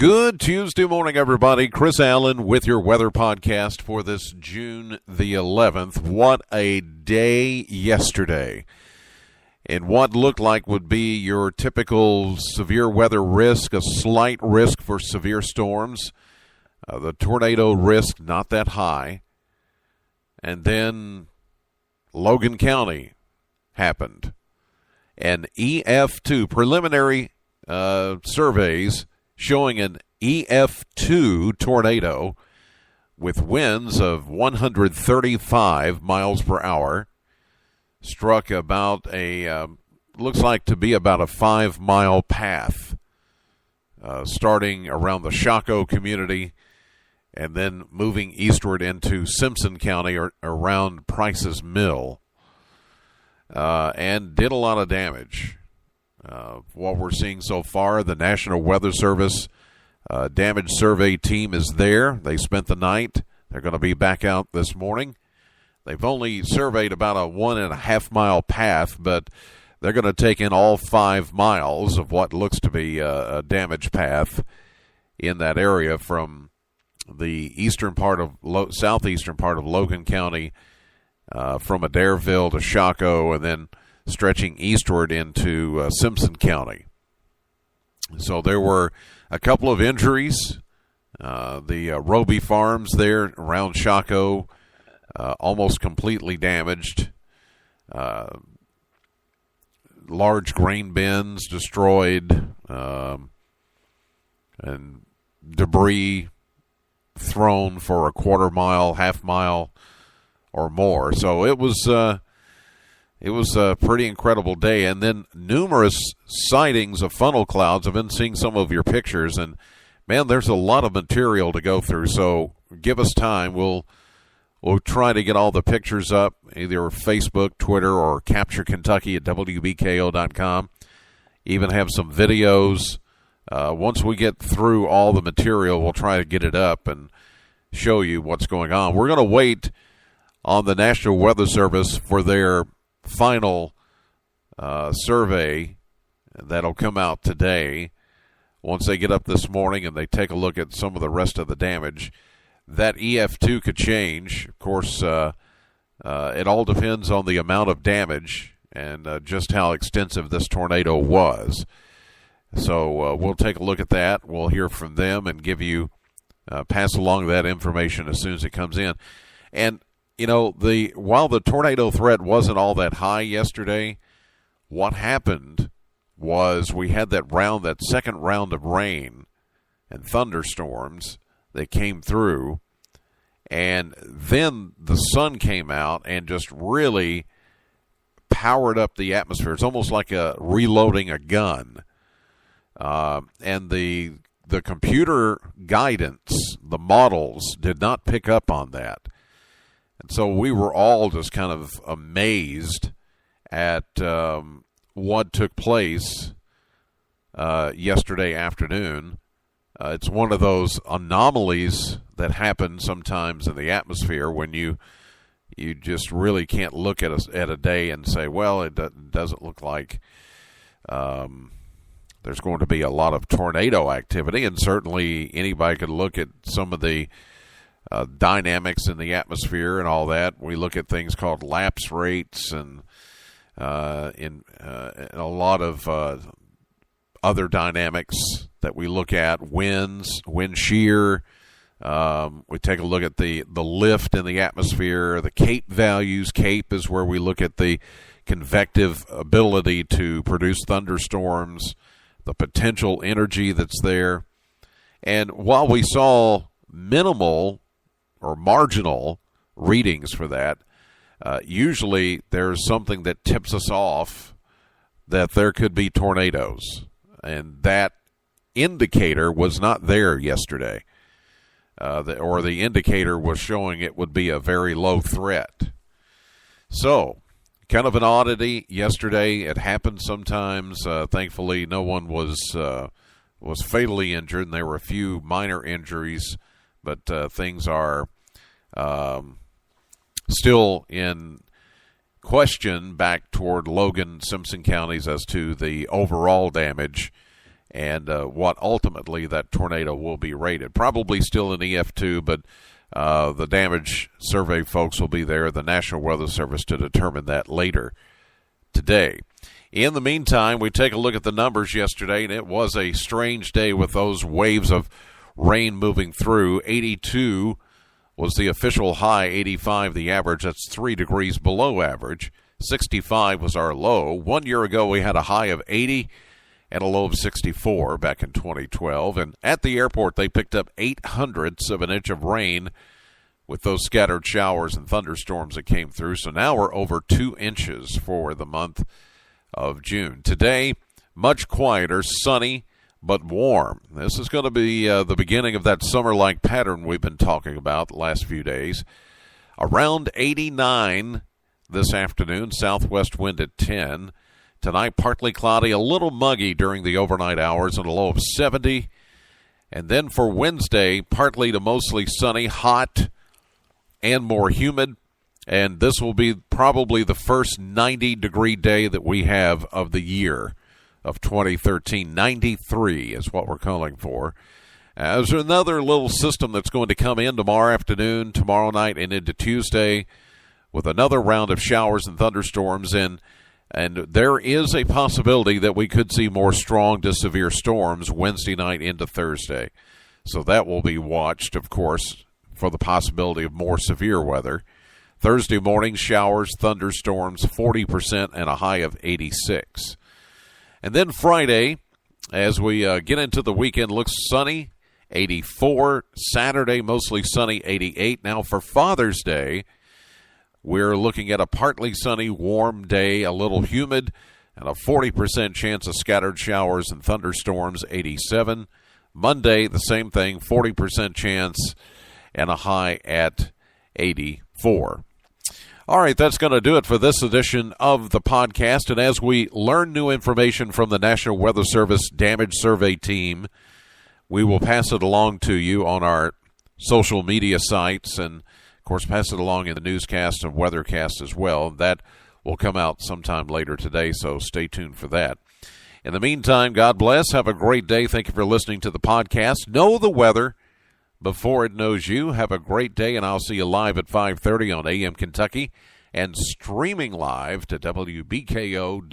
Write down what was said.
Good Tuesday morning, everybody. Chris Allen with your weather podcast for this June the 11th. What a day yesterday. And what looked like would be your typical severe weather risk, a slight risk for severe storms. The tornado risk not that high. And then Logan County happened. And EF2, preliminary surveys showing an EF2 tornado with winds of 135 miles per hour. Struck about looks like to be about a 5-mile path, starting around the Chaco community and then moving eastward into Simpson County or around Price's Mill, and did a lot of damage. What we're seeing so far, the National Weather Service damage survey team is there. They spent the night. They're going to be back out this morning. They've only surveyed about a 1.5 mile path, but they're going to take in all 5 miles of what looks to be a damage path in that area from the southeastern part of Logan County, from Adairville to Chaco, and then stretching eastward into Simpson County. So there were a couple of injuries. The Roby Farms there around Chaco, almost completely damaged. Large grain bins destroyed, and debris thrown for a quarter mile, half mile, or more. So it was a pretty incredible day. And then numerous sightings of funnel clouds. I've been seeing some of your pictures, and man, there's a lot of material to go through. So give us time. We'll try to get all the pictures up, either Facebook, Twitter, or Capture Kentucky at WBKO.com. Even have some videos. Once we get through all the material, we'll try to get it up and show you what's going on. We're going to wait on the National Weather Service for their final survey that'll come out today. Once they get up this morning and they take a look at some of the rest of the damage, that EF2 could change. Of course, it all depends on the amount of damage and just how extensive this tornado was. So we'll take a look at that. We'll hear from them and give you, pass along that information as soon as it comes in. And, you know, while the tornado threat wasn't all that high yesterday, what happened was we had that second round of rain and thunderstorms that came through, and then the sun came out and just really powered up the atmosphere. It's almost like reloading a gun. And the computer guidance, the models, did not pick up on that. And so we were all just kind of amazed at what took place yesterday afternoon. It's one of those anomalies that happen sometimes in the atmosphere when you just really can't look at a day and say, well, it doesn't look like there's going to be a lot of tornado activity. And certainly anybody could look at some of the dynamics in the atmosphere and all that. We look at things called lapse rates and in a lot of other dynamics that we look at, winds, wind shear. We take a look at the lift in the atmosphere, the CAPE values. CAPE is where we look at the convective ability to produce thunderstorms, the potential energy that's there. And while we saw minimal or marginal readings for that, usually there's something that tips us off that there could be tornadoes. And that indicator was not there yesterday. The indicator was showing it would be a very low threat. So, kind of an oddity yesterday. It happens sometimes. Thankfully, no one was fatally injured, and there were a few minor injuries, but things are still in question back toward Logan, Simpson counties as to the overall damage. and what ultimately that tornado will be rated. Probably still an EF2, but the damage survey folks will be there, the National Weather Service, to determine that later today. In the meantime, we take a look at the numbers yesterday, and it was a strange day with those waves of rain moving through. 82 was the official high, 85 the average. That's 3 degrees below average. 65 was our low. 1 year ago, we had a high of 80 and a low of 64 back in 2012. And at the airport, they picked up 0.08 of an inch of rain with those scattered showers and thunderstorms that came through. So now we're over 2 inches for the month of June. Today, much quieter, sunny, but warm. This is going to be the beginning of that summer-like pattern we've been talking about the last few days. Around 89 this afternoon, southwest wind at 10. Tonight, partly cloudy, a little muggy during the overnight hours, and a low of 70. And then for Wednesday, partly to mostly sunny, hot, and more humid. And this will be probably the first 90-degree day that we have of the year of 2013. 93 is what we're calling for. There's another little system that's going to come in tomorrow afternoon, tomorrow night, and into Tuesday with another round of showers and thunderstorms. And there is a possibility that we could see more strong to severe storms Wednesday night into Thursday. So that will be watched, of course, for the possibility of more severe weather. Thursday morning, showers, thunderstorms, 40%, and a high of 86. And then Friday, as we get into the weekend, looks sunny, 84. Saturday, mostly sunny, 88. Now for Father's Day, we're looking at a partly sunny, warm day, a little humid, and a 40% chance of scattered showers and thunderstorms, 87. Monday, the same thing, 40% chance, and a high at 84. All right, that's going to do it for this edition of the podcast. And as we learn new information from the National Weather Service Damage Survey team, we will pass it along to you on our social media sites and, of course, pass it along in the newscast and weathercast as well. That will come out sometime later today, so stay tuned for that. In the meantime, God bless. Have a great day. Thank you for listening to the podcast. Know the weather before it knows you. Have a great day, and I'll see you live at 5:30 on AM Kentucky and streaming live to WBKO.com.